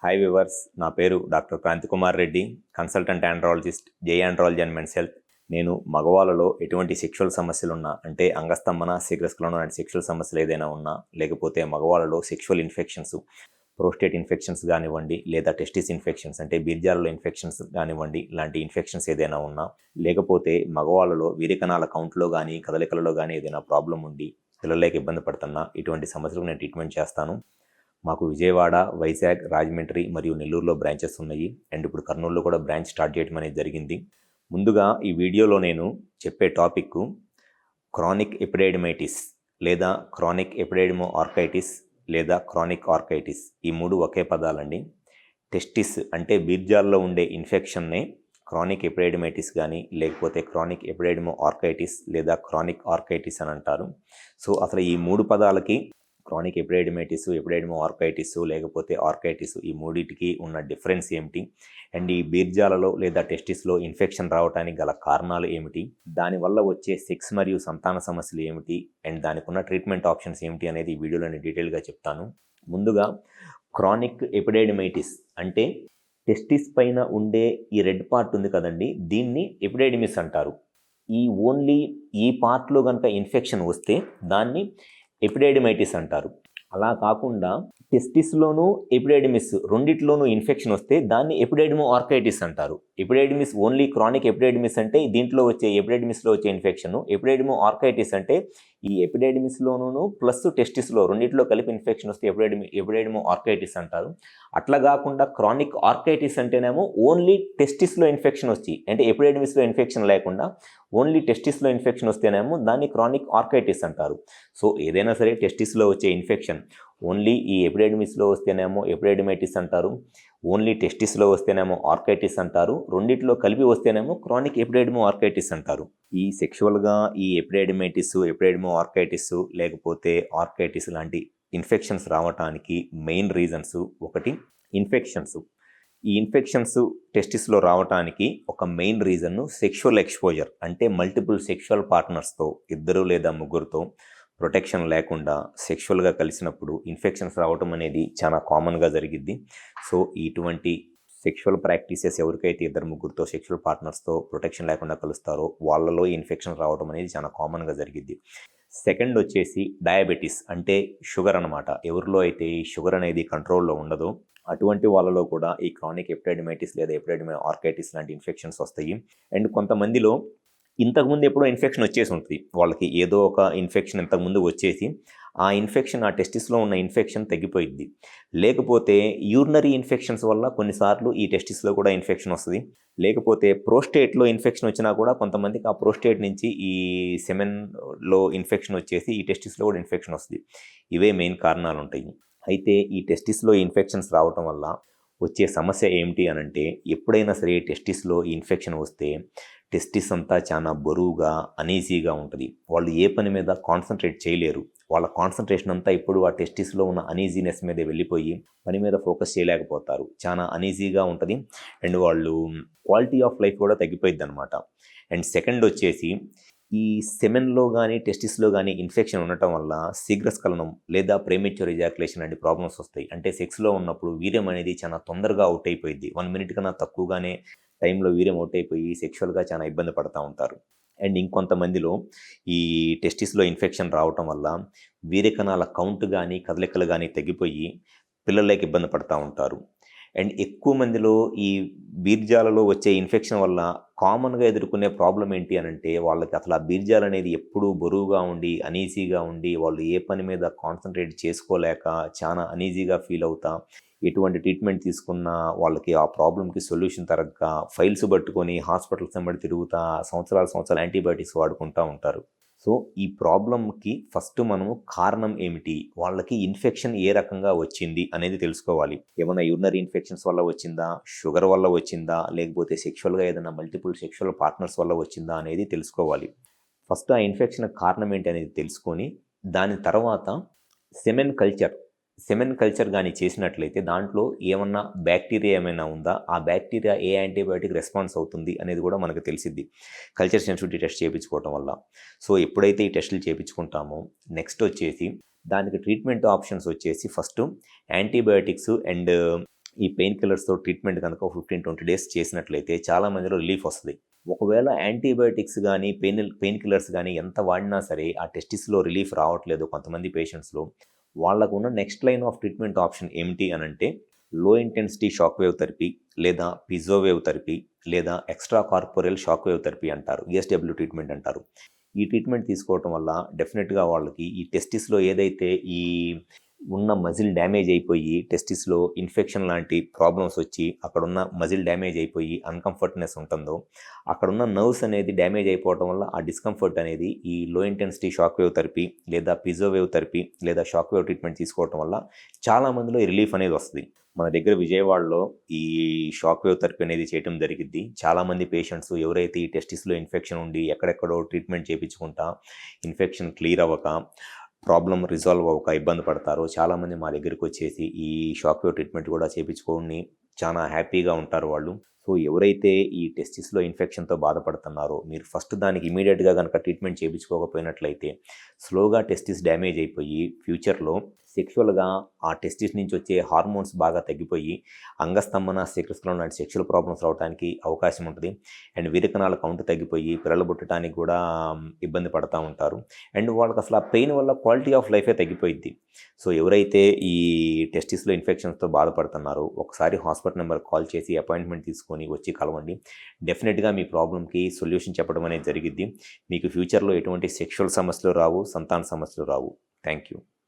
Hi viewers, నా పేరు doctor Kranthi Kumar Reddy, consultant andrologist, J andrology and men's health. నేను మగవాళ్ళలో ఎటువంటి సెక్షువల్ సమస్యలు ఉన్నా, అంటే అంగస్తంభన, శీఘ్రస్ఖలనం లాంటి సెక్షువల్ సమస్యలు ఏదైనా ఉన్నా, లేకపోతే మగవాళ్ళలో సెక్షువల్ ఇన్ఫెక్షన్స్, ప్రోస్టేట్ ఇన్ఫెక్షన్స్ కానివ్వండి, లేదా టెస్టిస్ ఇన్ఫెక్షన్స్ అంటే బీర్జాలలో ఇన్ఫెక్షన్స్ కానివ్వండి, ఇలాంటి ఇన్ఫెక్షన్స్ ఏదైనా ఉన్నా, లేకపోతే మగవాళ్ళలో వీరికణాల కౌంట్లో కానీ కదలికలలో కానీ ఏదైనా ప్రాబ్లం ఉండి పిల్లలకి ఇబ్బంది పడుతున్నా, ఇటువంటి సమస్యలకు నేను ట్రీట్మెంట్ చేస్తాను. మాకు విజయవాడ, వైజాగ్, రాజమండ్రి మరియు నెల్లూరులో బ్రాంచెస్ ఉన్నాయి. అండ్ ఇప్పుడు కర్నూలులో కూడా బ్రాంచ్ స్టార్ట్ చేయడం అనేది జరిగింది. ముందుగా ఈ వీడియోలో నేను చెప్పే టాపిక్ క్రానిక్ ఎపిడైడమైటిస్ లేదా క్రానిక్ ఎపిడైడమో ఆర్కైటిస్ లేదా క్రానిక్ ఆర్కైటిస్, ఈ మూడు ఒకే పదాలండి. టెస్టిస్ అంటే బీర్జాల్లో ఉండే ఇన్ఫెక్షన్నే క్రానిక్ ఎపిడైడమైటిస్ కానీ లేకపోతే క్రానిక్ ఎపిడైడమో ఆర్కైటిస్ లేదా క్రానిక్ ఆర్కైటిస్ అని అంటారు. సో అసలు ఈ మూడు పదాలకి క్రానిక్ ఎపిడైడమైటిస్, ఎపిడైడమో ఆర్కైటిస్ లేకపోతే ఆర్కైటిస్, ఈ మూడింటికి ఉన్న డిఫరెన్స్ ఏమిటి, అండ్ ఈ బీర్జాలలో లేదా టెస్టిస్లో ఇన్ఫెక్షన్ రావడానికి గల కారణాలు ఏమిటి, దానివల్ల వచ్చే సెక్స్ మరియు సంతాన సమస్యలు ఏమిటి, అండ్ దానికి ఉన్న ట్రీట్మెంట్ ఆప్షన్స్ ఏమిటి అనేది ఈ వీడియోలో నేను డీటెయిల్గా చెప్తాను. ముందుగా క్రానిక్ ఎపిడైడమైటిస్ అంటే టెస్టిస్ పైన ఉండే ఈ రెడ్ పార్ట్ ఉంది కదండి, దీన్ని ఎపిడైడమిస్ అంటారు. ఓన్లీ ఈ పార్ట్లో కనుక ఇన్ఫెక్షన్ వస్తే దాన్ని ఎపిడైడమైటిస్ అంటారు. అలా కాకుండా టెస్టిస్లోనూ ఎపిడైడమిస్ రెండిట్లోనూ ఇన్ఫెక్షన్ వస్తే దాన్ని ఎపిడైడమో ఆర్కైటిస్ అంటారు. ఎపిడైడమిస్ ఓన్లీ క్రానిక్ ఎపిడైడమిస్ అంటే దీంట్లో వచ్చే ఎపిడైడమిస్లో వచ్చే ఇన్ఫెక్షన్. ఎపిడైడమో ఆర్కైటిస్ అంటే ఈ ఎపిడైడమిస్లోనూ ప్లస్ టెస్టిస్లో రెండిట్లో కలిపి ఇన్ఫెక్షన్ వస్తే ఎపిడైడమో ఆర్కైటిస్ అంటారు. అట్లా కాకుండా క్రానిక్ ఆర్కైటిస్ అంటేనేమో ఓన్లీ టెస్టిస్లో ఇన్ఫెక్షన్ వచ్చి, అంటే ఎపిడైడమిస్లో ఇన్ఫెక్షన్ లేకుండా ఓన్లీ టెస్టిస్లో ఇన్ఫెక్షన్ వస్తేనేమో దాన్ని క్రానిక్ ఆర్కైటిస్ అంటారు. సో ఏదైనా సరే టెస్టిస్లో వచ్చే ఇన్ఫెక్షన్ ఓన్లీ ఈ ఎపిడైడమిస్లో వస్తేనేమో ఎపిడైడమైటిస్ అంటారు, ఓన్లీ టెస్టిస్లో వస్తేనేమో ఆర్కైటిస్ అంటారు, రెండిట్లో కలిపి వస్తేనేమో క్రానిక్ ఎపిడైడమో ఆర్కైటిస్ అంటారు. ఈ సెక్షువల్గా ఈ ఎపిడైడమైటిస్, ఎపిడైడమో ఆర్కైటిస్ లేకపోతే ఆర్కైటిస్ లాంటి ఇన్ఫెక్షన్స్ రావడానికి మెయిన్ రీజన్స్ ఒకటి ఇన్ఫెక్షన్స్. ఈ ఇన్ఫెక్షన్స్ టెస్టిస్లో రావడానికి ఒక మెయిన్ రీజన్ సెక్షువల్ ఎక్స్పోజర్, అంటే మల్టిపుల్ సెక్షువల్ పార్ట్నర్స్తో, ఇద్దరు లేదా ముగ్గురుతో ప్రొటెక్షన్ లేకుండా సెక్షువల్గా కలిసినప్పుడు ఇన్ఫెక్షన్స్ రావటం అనేది చాలా కామన్గా జరిగిద్ది. సో ఇటువంటి సెక్షువల్ ప్రాక్టీసెస్ ఎవరికైతే ఇద్దరు ముగ్గురుతో సెక్షువల్ పార్ట్నర్స్తో ప్రొటెక్షన్ లేకుండా కలుస్తారో వాళ్ళలో ఇన్ఫెక్షన్ రావడం అనేది చాలా కామన్గా జరిగిద్ది. సెకండ్ వచ్చేసి డయాబెటీస్, అంటే షుగర్ అనమాట. ఎవరిలో అయితే ఈ షుగర్ అనేది కంట్రోల్లో ఉండదో అటువంటి వాళ్ళలో కూడా ఈ క్రానిక్ ఎపిడైడమైటిస్ లేదా ఎపిడైడమో ఆర్కైటిస్ లాంటి ఇన్ఫెక్షన్స్ వస్తాయి. అండ్ కొంతమందిలో ఇంతకుముందు ఎప్పుడో ఇన్ఫెక్షన్ వచ్చేసి ఉంటుంది, వాళ్ళకి ఏదో ఒక ఇన్ఫెక్షన్ ఇంతకుముందు వచ్చేసి ఆ ఇన్ఫెక్షన్, ఆ టెస్టిస్లో ఉన్న ఇన్ఫెక్షన్ తగ్గిపోయింది. లేకపోతే యూరినరీ ఇన్ఫెక్షన్స్ వల్ల కొన్నిసార్లు ఈ టెస్టిస్లో కూడా ఇన్ఫెక్షన్ వస్తుంది. లేకపోతే ప్రోస్టేట్లో ఇన్ఫెక్షన్ వచ్చినా కూడా కొంతమందికి ఆ ప్రోస్టేట్ నుంచి ఈ సెమెన్లో ఇన్ఫెక్షన్ వచ్చేసి ఈ టెస్టిస్లో కూడా ఇన్ఫెక్షన్ వస్తుంది. ఇవే మెయిన్ కారణాలు ఉంటాయి. అయితే ఈ టెస్టిస్లో ఇన్ఫెక్షన్స్ రావటం వల్ల వచ్చే సమస్య ఏమిటి అనంటే, ఎప్పుడైనా సరే టెస్టిస్లో ఇన్ఫెక్షన్ వస్తే టెస్టిస్ అంతా చాలా బరువుగా, అనీజీగా ఉంటుంది. వాళ్ళు ఏ పని మీద కాన్సన్ట్రేట్ చేయలేరు. వాళ్ళ కాన్సన్ట్రేషన్ అంతా ఇప్పుడు ఆ టెస్టిస్లో ఉన్న అనీజీనెస్ మీదే వెళ్ళిపోయి పని మీద ఫోకస్ చేయలేకపోతారు. చాలా అనీజీగా ఉంటుంది. అండ్ వాళ్ళు క్వాలిటీ ఆఫ్ లైఫ్ కూడా తగ్గిపోయింది అనమాట. అండ్ సెకండ్ వచ్చేసి ఈ సెమెన్లో కానీ టెస్టిస్లో కానీ ఇన్ఫెక్షన్ ఉండటం వల్ల శీఘ్రస్ఖలనం లేదా ప్రీమెచ్యూర్ ఎజాక్యులేషన్ లాంటి ప్రాబ్లమ్స్ వస్తాయి. అంటే సెక్స్లో ఉన్నప్పుడు వీర్యం అనేది చాలా తొందరగా అవుట్ అయిపోయింది. 1 minute కన్నా తక్కువగానే టైంలో వీర్యం అవుట్ అయిపోయి సెక్షువల్గా చాలా ఇబ్బంది పడుతూ ఉంటారు. అండ్ ఇంకొంతమందిలో ఈ టెస్టిస్లో ఇన్ఫెక్షన్ రావటం వల్ల వీర్యకణాల కౌంట్ కానీ కదలికలు కానీ తగ్గిపోయి పిల్లలకి ఇబ్బంది పడుతూ ఉంటారు. అండ్ ఎక్కువ మందిలో ఈ బీర్జాలలో వచ్చే ఇన్ఫెక్షన్ వల్ల కామన్గా ఎదుర్కొనే ప్రాబ్లం ఏంటి అని అంటే, వాళ్ళకి అసలు ఆ బీర్జాలు అనేది ఎప్పుడూ బరువుగా ఉండి అనీజీగా ఉండి వాళ్ళు ఏ పని మీద కాన్సన్ట్రేట్ చేసుకోలేక చాలా అనీజీగా ఫీల్ అవుతా, ఎటువంటి ట్రీట్మెంట్ తీసుకున్నా వాళ్ళకి ఆ ప్రాబ్లంకి సొల్యూషన్ తరగక ఫైల్స్ పట్టుకొని హాస్పిటల్స్ వెంబడి తిరుగుతా సంవత్సరాలు యాంటీబయాటిక్స్ వాడుకుంటూ ఉంటారు. సో ఈ ప్రాబ్లంకి ఫస్ట్ మనము కారణం ఏమిటి, వాళ్ళకి ఇన్ఫెక్షన్ ఏ రకంగా వచ్చింది అనేది తెలుసుకోవాలి. ఏమైనా యూరినరీ ఇన్ఫెక్షన్స్ వల్ల వచ్చిందా, షుగర్ వల్ల వచ్చిందా, లేకపోతే సెక్షువల్గా ఏదైనా మల్టిపుల్ సెక్షువల్ పార్ట్నర్స్ వల్ల వచ్చిందా అనేది తెలుసుకోవాలి. ఫస్ట్ ఆ ఇన్ఫెక్షన్ కారణం ఏంటి అనేది తెలుసుకొని దాని తర్వాత సెమెన్ కల్చర్ కానీ చేసినట్లయితే దాంట్లో ఏమన్నా బ్యాక్టీరియా ఏమైనా ఉందా, ఆ బ్యాక్టీరియా ఏ యాంటీబయాటిక్ రెస్పాన్స్ అవుతుంది అనేది కూడా మనకు తెలిసిద్ది కల్చర్ సెన్సిటివిటీ టెస్ట్ చేయించుకోవటం వల్ల. సో ఎప్పుడైతే ఈ టెస్టులు చేయించుకుంటామో నెక్స్ట్ వచ్చేసి దానికి ట్రీట్మెంట్ ఆప్షన్స్ వచ్చేసి ఫస్ట్ యాంటీబయాటిక్స్ అండ్ ఈ పెయిన్ కిల్లర్స్తో ట్రీట్మెంట్ కనుక 15-20 డేస్ చేసినట్లయితే చాలా మందిలో రిలీఫ్ వస్తుంది. ఒకవేళ యాంటీబయోటిక్స్ కానీ పెయిన్ కిల్లర్స్ కానీ ఎంత వాడినా సరే ఆ టెస్టిస్లో రిలీఫ్ రావట్లేదు కొంతమంది పేషెంట్స్లో, వాళ్ళకు ఉన్న next line of treatment option ఏమిటి అని అంటే లో ఇంటెన్సిటీ షాక్ వేవ్ థెరపీ లేదా పిజోవేవ్ థెరపీ లేదా extra corporeal shock wave therapy అంటారు, ESW ట్రీట్మెంట్ అంటారు. ఈ ట్రీట్మెంట్ తీసుకోవటం వల్ల డెఫినెట్గా వాళ్ళకి ఈ టెస్టిస్లో ఏదైతే ఈ ఉన్న మజిల్ డ్యామేజ్ అయిపోయి టెస్టిస్లో ఇన్ఫెక్షన్ లాంటి ప్రాబ్లమ్స్ వచ్చి అక్కడున్న మజిల్ డ్యామేజ్ అయిపోయి అన్కంఫర్ట్నెస్ ఉంటుందో, అక్కడున్న నర్వ్స్ అనేది డ్యామేజ్ అయిపోవడం వల్ల ఆ డిస్కంఫర్ట్ అనేది ఈ లో ఇంటెన్సిటీ షాక్ వేవ్ థెరపీ లేదా పిజోవేవ్ థెరపీ లేదా షాక్ వేవ్ ట్రీట్మెంట్ తీసుకోవడం వల్ల చాలా మందిలో ఈ రిలీఫ్ అనేది వస్తుంది. మన దగ్గర విజయవాడలో ఈ షాక్ వేవ్ థెరపీ అనేది చేయడం జరిగింది. చాలామంది పేషెంట్స్ ఎవరైతే ఈ టెస్టిస్లో ఇన్ఫెక్షన్ ఉండి ఎక్కడెక్కడో ట్రీట్మెంట్ చేయించుకుంటా ఇన్ఫెక్షన్ క్లియర్ అవ్వక ప్రాబ్లం రిజాల్వ్ అవ్వక ఇబ్బంది పడతారు, చాలామంది మా దగ్గరికి వచ్చేసి ఈ షాక్ వేవ్ ట్రీట్మెంట్ కూడా చేయించుకొని చాలా హ్యాపీగా ఉంటారు వాళ్ళు. సో ఎవరైతే ఈ టెస్టిస్లో ఇన్ఫెక్షన్తో బాధపడుతున్నారో మీరు ఫస్ట్ దానికి ఇమీడియట్గా కనుక ట్రీట్మెంట్ చేయించుకోకపోయినట్లయితే స్లోగా టెస్టిస్ డ్యామేజ్ అయిపోయి ఫ్యూచర్లో సెక్షువల్గా ఆ టెస్టిస్ నుంచి వచ్చే హార్మోన్స్ బాగా తగ్గిపోయి అంగస్తంభన, శీఘ్రస్ఖలనం లాంటి సెక్షువల్ ప్రాబ్లమ్స్ రావడానికి అవకాశం ఉంటుంది. అండ్ వీరకణాల కౌంట్ తగ్గిపోయి పిల్లలు పుట్టడానికి కూడా ఇబ్బంది పడుతూ ఉంటారు. అండ్ వాళ్ళకి అసలు ఆ పెయిన్ వల్ల క్వాలిటీ ఆఫ్ లైఫే తగ్గిపోయింది. సో ఎవరైతే ఈ టెస్టిస్లో ఇన్ఫెక్షన్స్తో బాధపడుతున్నారో ఒకసారి హాస్పిటల్ నెంబర్ కాల్ చేసి అపాయింట్మెంట్ తీసుకొని వచ్చి కలవండి. డెఫినెట్గా మీ ప్రాబ్లంకి సొల్యూషన్ చెప్పడం అనేది జరిగిద్ది. మీకు ఫ్యూచర్లో ఎటువంటి సెక్షువల్ సమస్యలు రావు, సంతాన సమస్యలు రావు. Thank you.